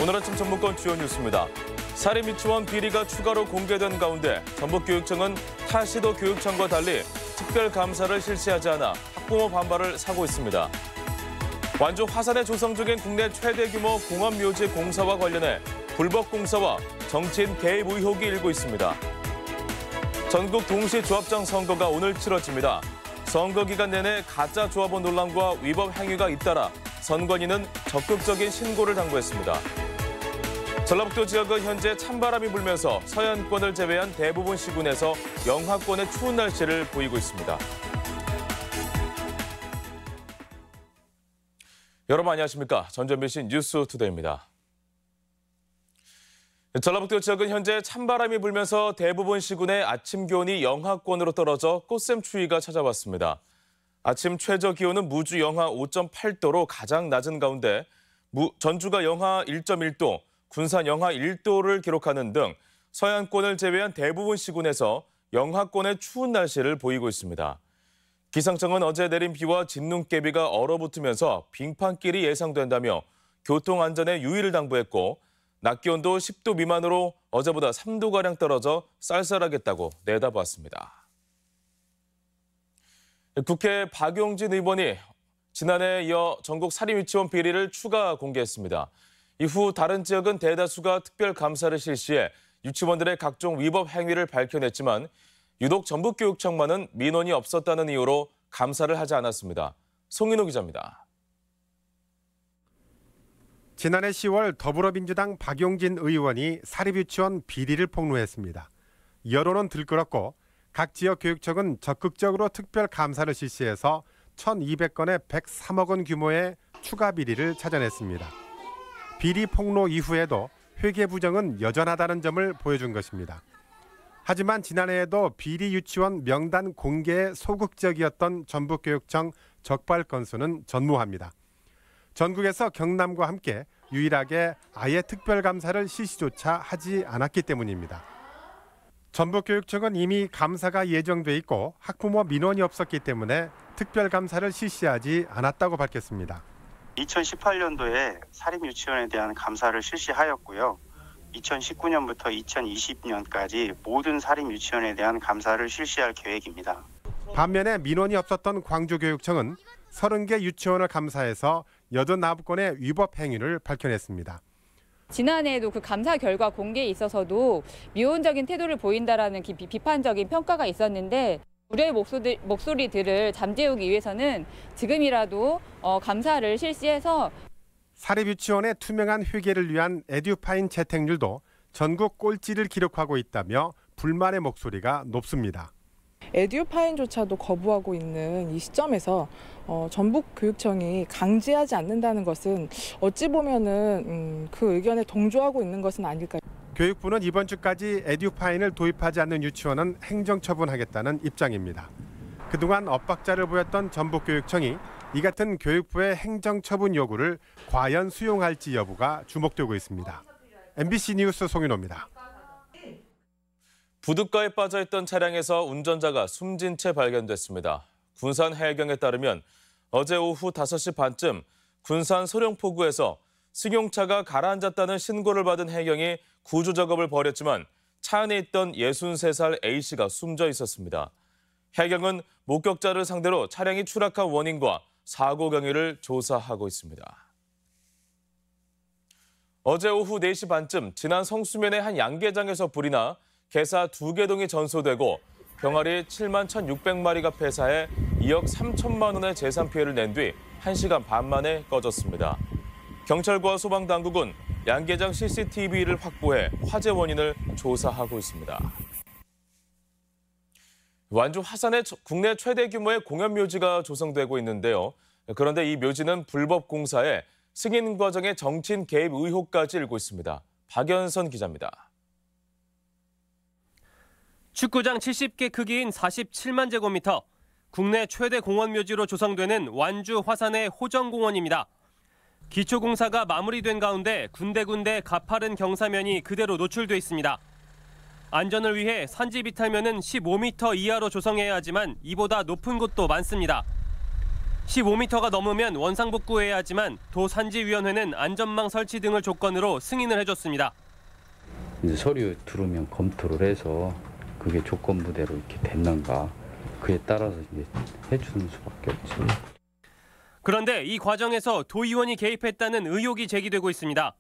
오늘 아침 전문권 주요 뉴스입니다. 사립 유치원 비리가 추가로 공개된 가운데 전북교육청은 타 시도 교육청과 달리 특별 감사를 실시하지 않아 학부모 반발을 사고 있습니다. 완주 화산에 조성 중인 국내 최대 규모 공원묘지 공사와 관련해 불법 공사와 정치인 개입 의혹이 일고 있습니다. 전국 동시조합장 선거가 오늘 치러집니다. 선거 기간 내내 가짜 조합원 논란과 위법 행위가 잇따라 선관위는 적극적인 신고를 당부했습니다. 전라북도 지역은 현재 찬바람이 불면서 서해안권을 제외한 대부분 시군에서 영하권의 추운 날씨를 보이고 있습니다. 여러분 안녕하십니까? 전전미신 뉴스투데이입니다. 전라북도 지역은 현재 찬바람이 불면서 대부분 시군의 아침 기온이 영하권으로 떨어져 꽃샘추위가 찾아왔습니다. 아침 최저 기온은 무주 영하 5.8도로 가장 낮은 가운데 전주가 영하 1.1도, 군산 영하 1도를 기록하는 등 서해안권을 제외한 대부분 시군에서 영하권의 추운 날씨를 보이고 있습니다. 기상청은 어제 내린 비와 진눈깨비가 얼어붙으면서 빙판길이 예상된다며 교통안전에 유의를 당부했고 낮 기온도 10도 미만으로 어제보다 3도가량 떨어져 쌀쌀하겠다고 내다봤습니다. 국회 박용진 의원이 지난해에 이어 전국 사립유치원 비리를 추가 공개했습니다. 이후 다른 지역은 대다수가 특별 감사를 실시해 유치원들의 각종 위법 행위를 밝혀냈지만 유독 전북교육청만은 민원이 없었다는 이유로 감사를 하지 않았습니다. 송인호 기자입니다. 지난해 10월 더불어민주당 박용진 의원이 사립유치원 비리를 폭로했습니다. 여론은 들끓었고 각 지역 교육청은 적극적으로 특별 감사를 실시해서 1,200건의 103억 원 규모의 추가 비리를 찾아냈습니다. 비리 폭로 이후에도 회계 부정은 여전하다는 점을 보여준 것입니다. 하지만 지난해에도 비리 유치원 명단 공개에 소극적이었던 전북교육청 적발 건수는 전무합니다. 전국에서 경남과 함께 유일하게 아예 특별감사를 실시조차 하지 않았기 때문입니다. 전북교육청은 이미 감사가 예정돼 있고 학부모 민원이 없었기 때문에 특별감사를 실시하지 않았다고 밝혔습니다. 2018년도에 사립유치원에 대한 감사를 실시하였고요. 2019년부터 2020년까지 모든 사립유치원에 대한 감사를 실시할 계획입니다. 반면에 민원이 없었던 광주교육청은 30개 유치원을 감사해서 89건의 위법 행위를 밝혀냈습니다. 지난해에도 그 감사 결과 공개에 있어서도 미온적인 태도를 보인다라는 비판적인 평가가 있었는데 우려의 목소리들을 잠재우기 위해서는 지금이라도 감사를 실시해서 사립유치원의 투명한 회계를 위한 에듀파인 채택률도 전국 꼴찌를 기록하고 있다며 불만의 목소리가 높습니다. 에듀파인조차도 거부하고 있는 이 시점에서 전북교육청이 강제하지 않는다는 것은 어찌 보면은 그 의견에 동조하고 있는 것은 아닐까요? 교육부는 이번 주까지 에듀파인을 도입하지 않는 유치원은 행정처분하겠다는 입장입니다. 그동안 엇박자를 보였던 전북교육청이 이 같은 교육부의 행정처분 요구를 과연 수용할지 여부가 주목되고 있습니다. MBC 뉴스 송인호입니다. 부둣가에 빠져있던 차량에서 운전자가 숨진 채 발견됐습니다. 군산 해경에 따르면 어제 오후 5시 반쯤 군산 소룡포구에서 승용차가 가라앉았다는 신고를 받은 해경이 구조 작업을 벌였지만 차 안에 있던 63살 A씨가 숨져 있었습니다. 해경은 목격자를 상대로 차량이 추락한 원인과 사고 경위를 조사하고 있습니다. 어제 오후 4시 반쯤 지난 성수면의 한 양계장에서 불이 나 개사 2개동이 전소되고 병아리 7만 1,600마리가 폐사해 2억 3천만 원의 재산 피해를 낸 뒤 1시간 반 만에 꺼졌습니다. 경찰과 소방당국은 양계장 CCTV를 확보해 화재 원인을 조사하고 있습니다. 완주 화산에 국내 최대 규모의 공연묘지가 조성되고 있는데요. 그런데 이 묘지는 불법 공사에 승인 과정에 정치인 개입 의혹까지 일고 있습니다. 박연선 기자입니다. 축구장 70개 크기인 47만 제곱미터, 국내 최대 공원묘지로 조성되는 완주 화산의 호정공원입니다. 기초공사가 마무리된 가운데 군데군데 가파른 경사면이 그대로 노출돼 있습니다. 안전을 위해 산지 비탈면은 15m 이하로 조성해야 하지만 이보다 높은 곳도 많습니다. 15m가 넘으면 원상복구해야 하지만 도산지위원회는 안전망 설치 등을 조건으로 승인을 해줬습니다. 이제 서류 들어오면 검토를 해서 그게 조건부대로 이렇게 됐는가 그에 따라서 이제 해주는 수밖에 없지. 그런데 이 과정에서 도의원이 개입했다는 의혹이 제기되고 있습니다.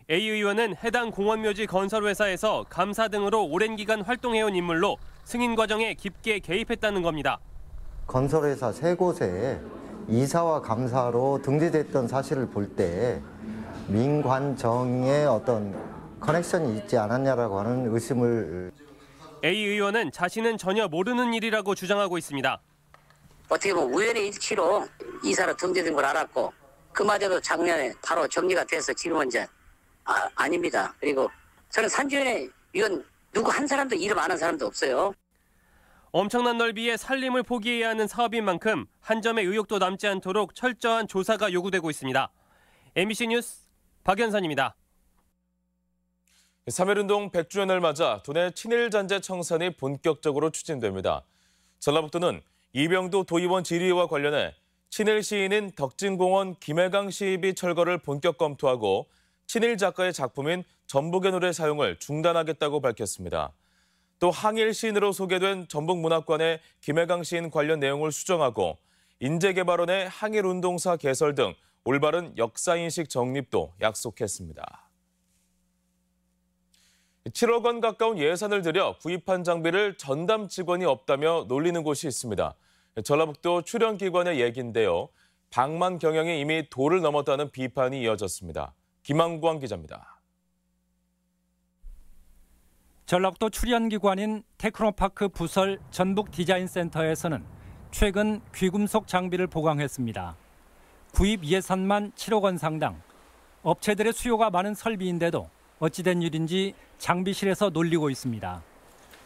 A 의원은 해당 공원묘지 건설회사에서 감사 등으로 오랜 기간 활동해온 인물로 승인 과정에 깊게 개입했다는 겁니다. 건설회사 3곳에 이사와 감사로 등재됐던 사실을 볼 때 민관정의 어떤 커넥션이 있지 않았냐라고 하는 의심을. A 의원은 자신은 전혀 모르는 일이라고 주장하고 있습니다. 어떻게 보면 우연의 일치로 이사로 등재된 걸 알았고 그마저도 작년에 바로 정리가 돼서 지금은 이제 아닙니다. 그리고 저는 산지위원회 위원 누구 한 사람도 이름 아는 사람도 없어요. 엄청난 넓이의 산림을 포기해야 하는 사업인 만큼 한 점의 의혹도 남지 않도록 철저한 조사가 요구되고 있습니다. MBC 뉴스 박연선입니다. 3.1운동 100주년을 맞아 도내 친일잔재 청산이 본격적으로 추진됩니다. 전라북도는 이병도 도의원 질의와 관련해 친일 시인인 덕진공원 김해강 시입이 철거를 본격 검토하고 친일 작가의 작품인 전북의 노래 사용을 중단하겠다고 밝혔습니다. 또 항일 시인으로 소개된 전북문학관의 김해강 시인 관련 내용을 수정하고 인재개발원의 항일운동사 개설 등 올바른 역사인식 정립도 약속했습니다. 7억 원 가까운 예산을 들여 구입한 장비를 전담 직원이 없다며 놀리는 곳이 있습니다. 전라북도 출연기관의 얘기인데요. 방만 경영이 이미 도를 넘었다는 비판이 이어졌습니다. 김한광 기자입니다. 전라북도 출연기관인 테크노파크 부설 전북디자인센터에서는 최근 귀금속 장비를 보강했습니다. 구입 예산만 7억 원 상당. 업체들의 수요가 많은 설비인데도 어찌된 일인지 장비실에서 놀리고 있습니다.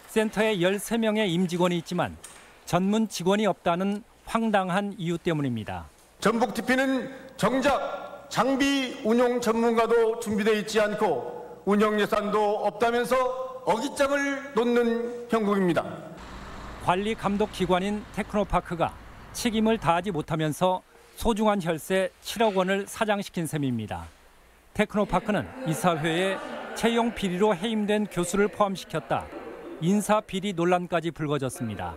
센터에 13명의 임직원이 있지만 전문 직원이 없다는 황당한 이유 때문입니다. 전북TP는 정작 장비 운용 전문가도 준비되어 있지 않고 운영 예산도 없다면서 어깃장을 놓는 형국입니다. 관리 감독 기관인 테크노파크가 책임을 다하지 못하면서 소중한 혈세 7억 원을 사장시킨 셈입니다. 테크노파크는 이사회에 채용 비리로 해임된 교수를 포함시켰다. 인사 비리 논란까지 불거졌습니다.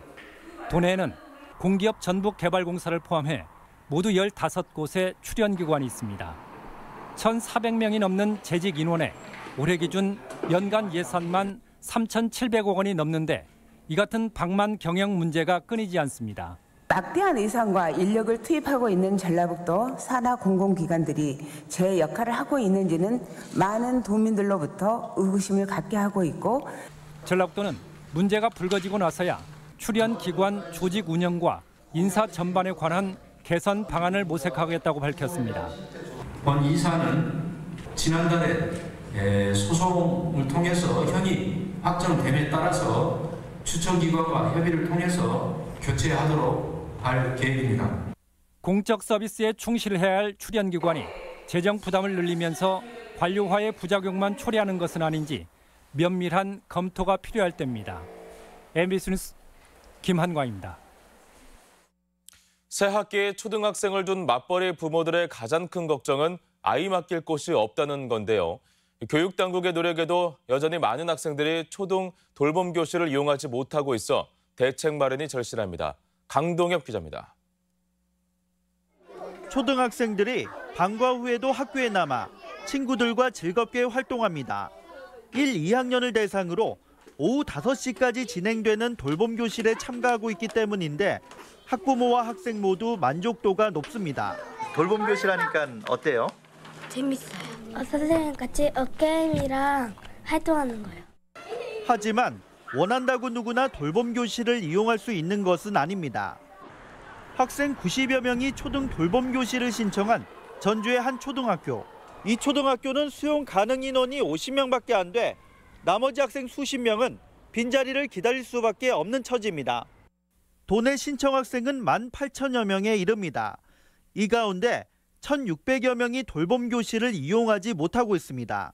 도내에는 공기업 전북개발공사를 포함해 모두 15곳의 출연기관이 있습니다. 1,400명이 넘는 재직 인원에 올해 기준 연간 예산만 3,700억 원이 넘는데 이 같은 방만 경영 문제가 끊이지 않습니다. 막대한 예산과 인력을 투입하고 있는 전라북도 산하 공공기관들이 제 역할을 하고 있는지는 많은 도민들로부터 의구심을 갖게 하고 있고, 전라북도는 문제가 불거지고 나서야 출연기관 조직 운영과 인사 전반에 관한 개선 방안을 모색하겠다고 밝혔습니다. 본 이사는 지난달에 소송을 통해서 현이 확정됨에 따라서 추천기관과 협의를 통해서 교체하도록 할 계획입니다. 공적 서비스에 충실해야 할 출연기관이 재정 부담을 늘리면서 관료화의 부작용만 초래하는 것은 아닌지 면밀한 검토가 필요할 때입니다. MBC 뉴스 김한광입니다. 새 학기에 초등학생을 둔 맞벌이 부모들의 가장 큰 걱정은 아이 맡길 곳이 없다는 건데요. 교육당국의 노력에도 여전히 많은 학생들이 초등 돌봄 교실을 이용하지 못하고 있어 대책 마련이 절실합니다. 강동엽 기자입니다. 초등학생들이 방과 후에도 학교에 남아 친구들과 즐겁게 활동합니다. 1, 2학년을 대상으로 오후 5시까지 진행되는 돌봄 교실에 참가하고 있기 때문인데 학부모와 학생 모두 만족도가 높습니다. 돌봄 교실 하니까 어때요? 재밌어요. 선생님 같이 게임이랑 활동하는 거예요. 하지만 원한다고 누구나 돌봄 교실을 이용할 수 있는 것은 아닙니다. 학생 90여 명이 초등 돌봄 교실을 신청한 전주의 한 초등학교. 이 초등학교는 수용 가능 인원이 50명밖에 안 돼 나머지 학생 수십 명은 빈자리를 기다릴 수밖에 없는 처지입니다. 도내 신청 학생은 18,000여 명에 이릅니다. 이 가운데 1,600여 명이 돌봄 교실을 이용하지 못하고 있습니다.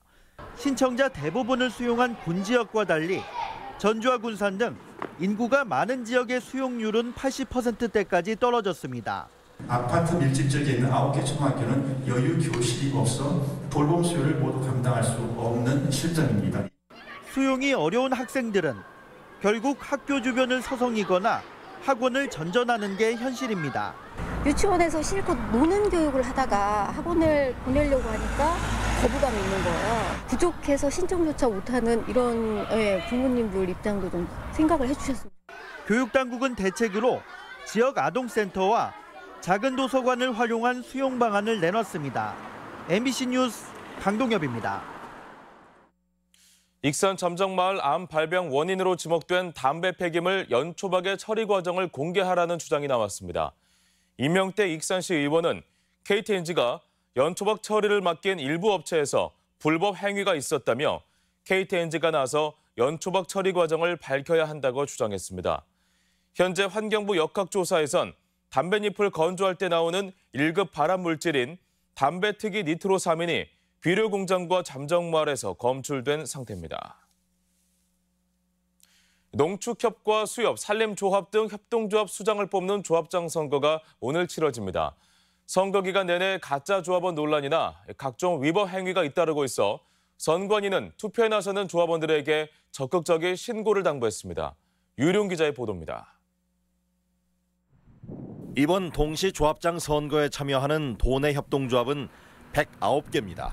신청자 대부분을 수용한 군 지역과 달리 전주와 군산 등 인구가 많은 지역의 수용률은 80%대까지 떨어졌습니다. 아파트 밀집지역에 있는 9개 초등학교는 여유 교실이 없어 돌봄 수요를 모두 감당할 수 없는 실정입니다. 수용이 어려운 학생들은 결국 학교 주변을 서성이거나 학원을 전전하는 게 현실입니다. 유치원에서 실컷 노는 교육을 하다가 학원을 보내려고 하니까 거부감이 있는 거예요. 부족해서 신청조차 못하는 이런 부모님들 입장도 좀 생각을 해주셨습니다. 교육당국은 대책으로 지역 아동센터와 작은 도서관을 활용한 수용 방안을 내놨습니다. MBC 뉴스 강동엽입니다. 익산 잠정마을 암 발병 원인으로 지목된 담배 폐기물 연초박의 처리 과정을 공개하라는 주장이 나왔습니다. 임명태 익산시 의원은 KTNG가 연초박 처리를 맡긴 일부 업체에서 불법 행위가 있었다며 KTNG가 나서 연초박 처리 과정을 밝혀야 한다고 주장했습니다. 현재 환경부 역학조사에선 담뱃잎을 건조할 때 나오는 1급 발암 물질인 담배 특이 니트로사민이 비료 공장과 잠정마을에서 검출된 상태입니다. 농축협과 수협, 산림조합 등 협동조합 수장을 뽑는 조합장 선거가 오늘 치러집니다. 선거 기간 내내 가짜 조합원 논란이나 각종 위법 행위가 잇따르고 있어 선관위는 투표에 나서는 조합원들에게 적극적인 신고를 당부했습니다. 유룡 기자의 보도입니다. 이번 동시조합장 선거에 참여하는 도내 협동조합은 109개입니다.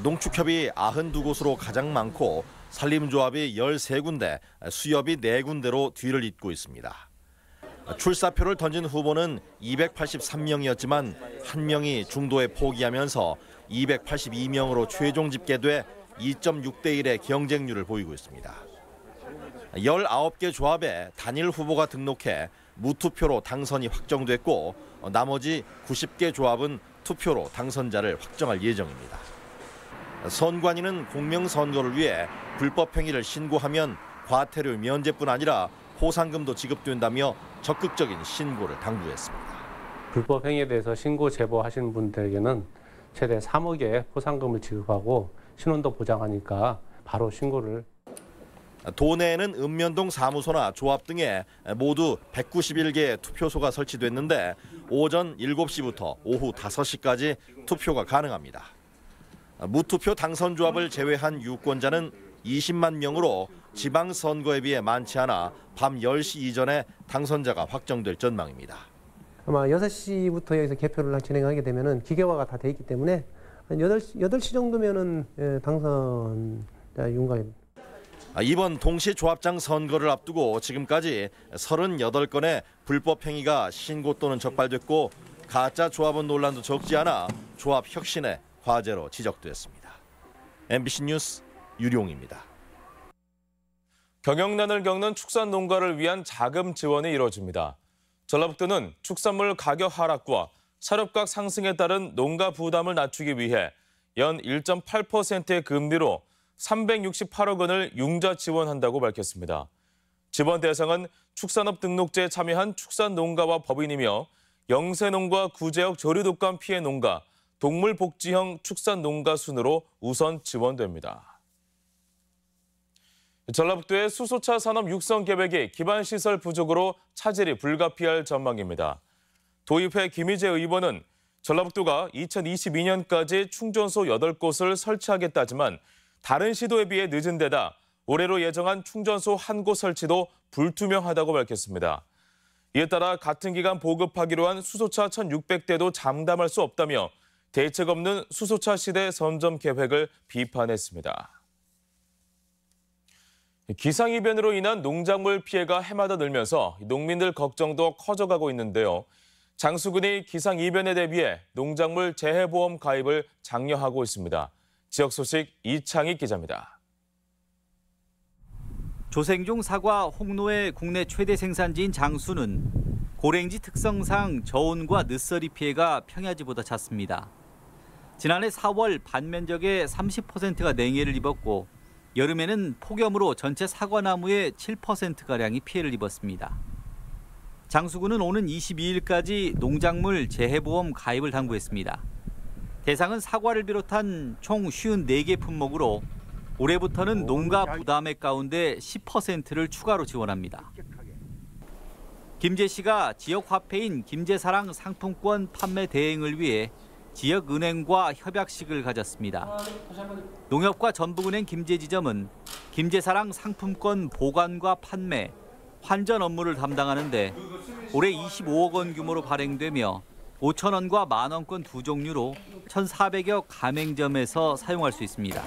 농축협이 92곳으로 가장 많고 산림조합이 13군데, 수협이 4군데로 뒤를 잇고 있습니다. 출사표를 던진 후보는 283명이었지만 1명이 중도에 포기하면서 282명으로 최종 집계돼 2.6대 1의 경쟁률을 보이고 있습니다. 19개 조합에 단일 후보가 등록해 무투표로 당선이 확정됐고 나머지 90개 조합은 투표로 당선자를 확정할 예정입니다. 선관위는 공명선거를 위해 불법 행위를 신고하면 과태료 면제뿐 아니라 포상금도 지급된다며 적극적인 신고를 당부했습니다. 불법 행위에 대해서 신고 제보하시는 분들에게는 최대 3억의 포상금을 지급하고 신원도 보장하니까 바로 신고를. 도내에는 읍면동 사무소나 조합 등에 모두 191개의 투표소가 설치됐는데 오전 7시부터 오후 5시까지 투표가 가능합니다. 무투표 당선조합을 제외한 유권자는 20만 명으로 지방선거에 비해 많지 않아 밤 10시 이전에 당선자가 확정될 전망입니다. 아마 6시부터 여기서 개표를 진행하게 되면 기계화가 다 돼 있기 때문에 한 8시 정도면 당선자 윤곽입니다. 이번 동시조합장 선거를 앞두고 지금까지 38건의 불법 행위가 신고 또는 적발됐고 가짜 조합원 논란도 적지 않아 조합 혁신의 과제로 지적됐습니다. MBC 뉴스 유룡입니다. 경영난을 겪는 축산 농가를 위한 자금 지원이 이루어집니다. 전라북도는 축산물 가격 하락과 사료값 상승에 따른 농가 부담을 낮추기 위해 연 1.8%의 금리로 368억 원을 융자 지원한다고 밝혔습니다. 지원 대상은 축산업 등록제에 참여한 축산농가와 법인이며 영세농가, 구제역 조류독감 피해 농가, 동물복지형 축산농가 순으로 우선 지원됩니다. 전라북도의 수소차 산업 육성 계획이 기반시설 부족으로 차질이 불가피할 전망입니다. 도의회 김희재 의원은 전라북도가 2022년까지 충전소 8곳을 설치하겠다지만 다른 시도에 비해 늦은 데다 올해로 예정한 충전소 1곳 설치도 불투명하다고 밝혔습니다. 이에 따라 같은 기간 보급하기로 한 수소차 1,600대도 장담할 수 없다며 대책 없는 수소차 시대 선점 계획을 비판했습니다. 기상이변으로 인한 농작물 피해가 해마다 늘면서 농민들 걱정도 커져가고 있는데요. 장수군이 기상이변에 대비해 농작물 재해보험 가입을 장려하고 있습니다. 지역 소식 이창희 기자입니다. 조생종 사과 홍로의 국내 최대 생산지인 장수는 고랭지 특성상 저온과 늦서리 피해가 평야지보다 잦습니다. 지난해 4월 반면적의 30%가 냉해를 입었고 여름에는 폭염으로 전체 사과나무의 7%가량이 피해를 입었습니다. 장수군은 오는 22일까지 농작물 재해보험 가입을 당부했습니다. 대상은 사과를 비롯한 총 54개 품목으로 올해부터는 농가 부담액 가운데 10%를 추가로 지원합니다. 김제시가 지역 화폐인 김제사랑 상품권 판매 대행을 위해 지역은행과 협약식을 가졌습니다. 농협과 전북은행 김제지점은 김제사랑 상품권 보관과 판매, 환전 업무를 담당하는데 올해 25억 원 규모로 발행되며 5천 원과 만 원권 두 종류로 1,400여 가맹점에서 사용할 수 있습니다.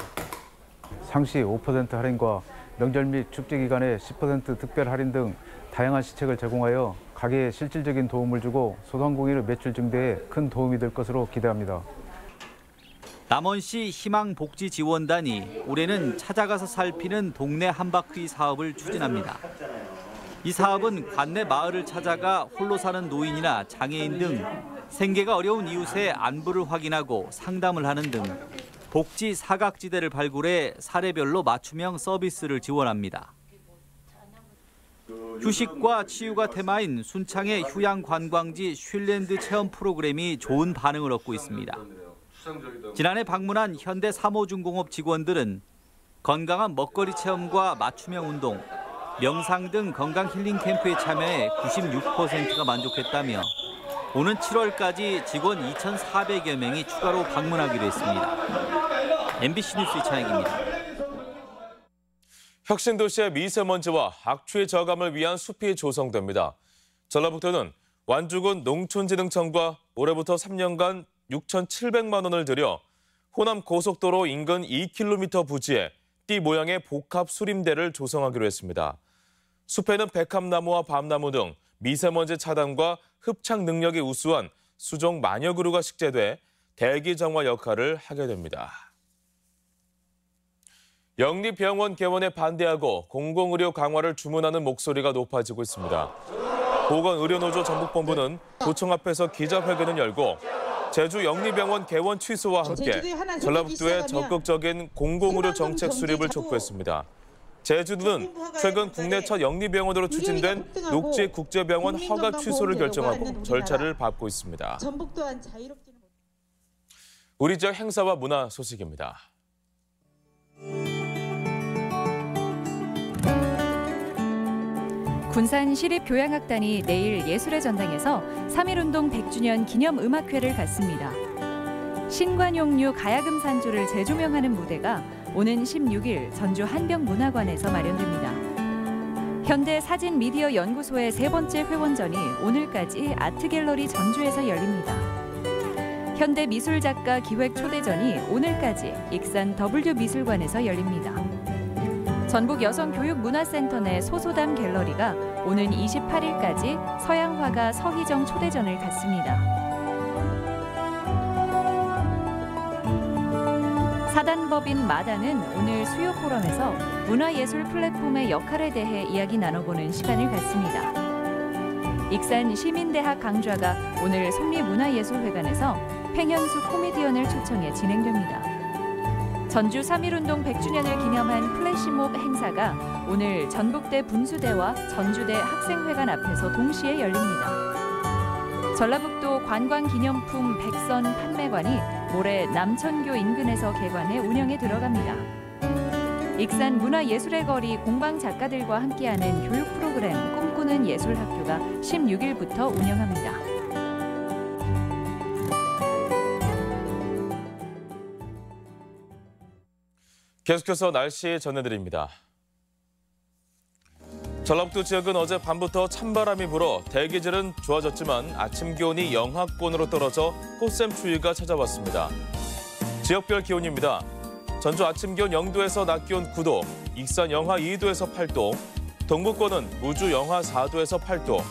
상시 5% 할인과 명절 및 축제 기간에 10% 특별 할인 등 다양한 시책을 제공하여 가게에 실질적인 도움을 주고 소상공인의 매출 증대에 큰 도움이 될 것으로 기대합니다. 남원시 희망복지지원단이 올해는 찾아가서 살피는 동네 한바퀴 사업을 추진합니다. 이 사업은 관내 마을을 찾아가 홀로 사는 노인이나 장애인 등 생계가 어려운 이웃의 안부를 확인하고 상담을 하는 등 복지 사각지대를 발굴해 사례별로 맞춤형 서비스를 지원합니다. 휴식과 치유가 테마인 순창의 휴양 관광지 쉴랜드 체험 프로그램이 좋은 반응을 얻고 있습니다. 지난해 방문한 현대 삼호중공업 직원들은 건강한 먹거리 체험과 맞춤형 운동, 명상 등 건강 힐링 캠프에 참여해 96%가 만족했다며 오는 7월까지 직원 2,400여 명이 추가로 방문하기로 했습니다. MBC 뉴스 이찬혁입니다. 혁신도시의 미세먼지와 악취 저감을 위한 숲이 조성됩니다. 전라북도는 완주군 농촌진흥청과 올해부터 3년간 6,700만 원을 들여 호남 고속도로 인근 2km 부지에 띠 모양의 복합 수림대를 조성하기로 했습니다. 숲에는 백합나무와 밤나무 등 미세먼지 차단과 흡착 능력이 우수한 수종 마녀그루가 식재돼 대기 정화 역할을 하게 됩니다. 영리병원 개원에 반대하고 공공의료 강화를 주문하는 목소리가 높아지고 있습니다. 보건의료노조 전북본부는 도청 앞에서 기자회견을 열고 제주 영리병원 개원 취소와 함께 전라북도의 적극적인 공공의료 정책 수립을 촉구했습니다. 제주도는 최근 국내 첫 영리병원으로 추진된 녹지국제병원 허가 취소를 결정하고 절차를 밟고 있습니다. 우리 지역 행사와 문화 소식입니다. 군산시립교향악단이 내일 예술의 전당에서 3.1운동 100주년 기념음악회를 갖습니다. 신관용류 가야금 산조를 재조명하는 무대가 오는 16일 전주 한병문화관에서 마련됩니다. 현대사진미디어연구소의 세 번째 회원전이 오늘까지 아트갤러리 전주에서 열립니다. 현대미술작가 기획초대전이 오늘까지 익산 W미술관에서 열립니다. 전북여성교육문화센터 내 소소담 갤러리가 오는 28일까지 서양화가 서희정 초대전을 갖습니다. 사단법인 마다는 오늘 수요 포럼에서 문화예술 플랫폼의 역할에 대해 이야기 나눠보는 시간을 갖습니다. 익산 시민대학 강좌가 오늘 속리문화예술회관에서 팽현수 코미디언을 초청해 진행됩니다. 전주 3.1운동 100주년을 기념한 플래시몹 행사가 오늘 전북대 분수대와 전주대 학생회관 앞에서 동시에 열립니다. 전라북도 관광기념품 백선 판매관이 모레 남천교 인근에서 개관해 운영에 들어갑니다. 익산 문화예술의 거리 공방작가들과 함께하는 교육 프로그램 꿈꾸는 예술학교가 16일부터 운영합니다. 계속해서 날씨 전해드립니다. 전라북도 지역은 어제 밤부터 찬바람이 불어 대기질은 좋아졌지만 아침 기온이 영하권으로 떨어져 꽃샘추위가 찾아왔습니다. 지역별 기온입니다. 전주 아침 기온 0도에서 낮 기온 9도, 익산 영하 2도에서 8도, 동북권은 무주 영하 4도에서 8도,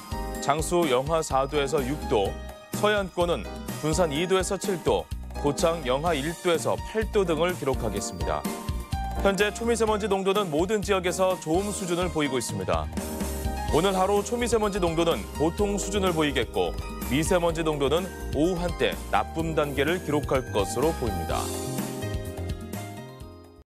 장수 영하 4도에서 6도, 서해안권은 군산 2도에서 7도, 고창 영하 1도에서 8도 등을 기록하겠습니다. 현재 초미세먼지 농도는 모든 지역에서 좋음 수준을 보이고 있습니다. 오늘 하루 초미세먼지 농도는 보통 수준을 보이겠고 미세먼지 농도는 오후 한때 나쁨 단계를 기록할 것으로 보입니다.